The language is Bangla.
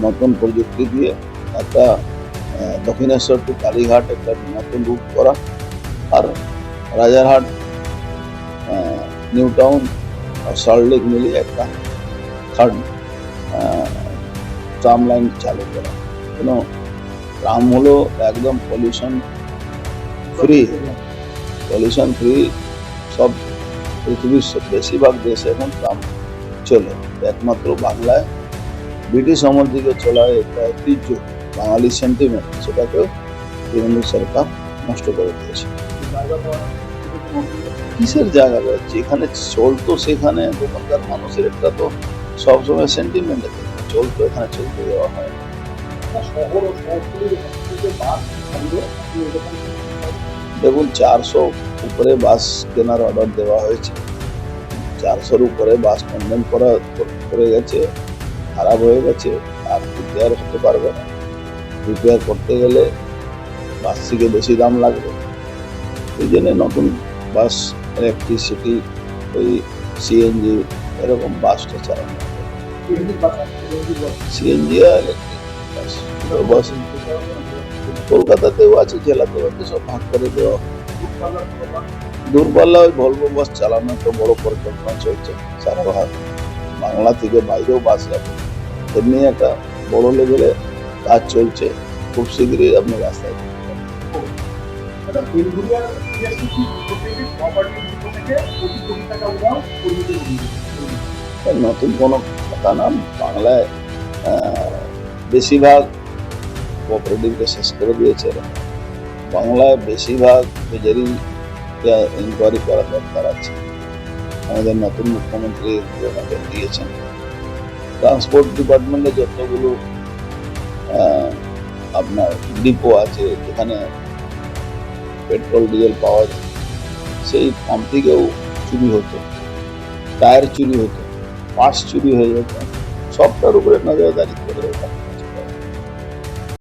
নতুন প্রযুক্তি দিয়ে একটা দক্ষিণেশ্বর টু কালীঘাট একটা নতুন রুট করা, আর রাজারহাট, নিউ টাউন আর সল্টলেক মিলিয়ে একটা থার্ড ট্রাম লাইন চালু করা। কেন ট্রাম হলো একদম পলিউশন ফ্রি। সব পৃথিবীর বেশিরভাগ দেশে এখন ট্রাম চলে, একমাত্র বাংলায় ব্রিটিশ আমল থেকে চলা একটা ঐতিহ্য, বাঙালি সেন্টিমেন্ট, সেটাকে তৃণমূল সরকার নষ্ট করে দিয়েছে। কিসের জায়গা রয়েছে? যেখানে চলতো সেখানে দোকানদার মানুষের একটা তো সবসময় সেন্টিমেন্ট চলতো, এখানে চলতে দেওয়া হয়। দেখুন, 400 উপরে বাস কেনার অর্ডার দেওয়া হয়েছে। 400-র উপরে বাস কন্ডেম করে গেছে, খারাপ হয়ে গেছে, আর রিপেয়ার হতে পারবে না। রিপেয়ার করতে গেলে বাস থেকে বেশি দাম লাগবে। এই জন্য নতুন বাস, ইলেকট্রিসিটি, ওই সিএনজি, এরকম বাসটা চালানো। সিএনজি আর ইলেকট্রিক বাস কলকাতাতেও আছে, জেলাতেও আছে, সব ভাগ করে দেওয়া। দূরপাল্লা ওই ভলভো বাস চালানো একটা বড় পরিকল্পনা চলছে। সারা বাংলা থেকে বাইরেও বাস যাবে, এমনি একটা বড় লেভেলে কাজ চলছে। খুব শীঘ্রই আপনি রাস্তায় নতুন কোনো কথা না। বাংলায় বেশিরভাগ কোঅপারেটিভকে শেষ করে দিয়েছে। বাংলায় বেশিরভাগ মেজরি ইনকোয়ারি করা দরকার আছে। আমাদের নতুন মুখ্যমন্ত্রী দিয়েছেন। ট্রান্সপোর্ট ডিপার্টমেন্টে যতগুলো আপনার ডিপো আছে, যেখানে পেট্রোল ডিজেল পাওয়া যায়, সেই পাম্প থেকেও চুরি হতো, টায়ার চুরি হতো, পার্টস চুরি হয়ে যেত। সবটার উপরে নজরদারি করে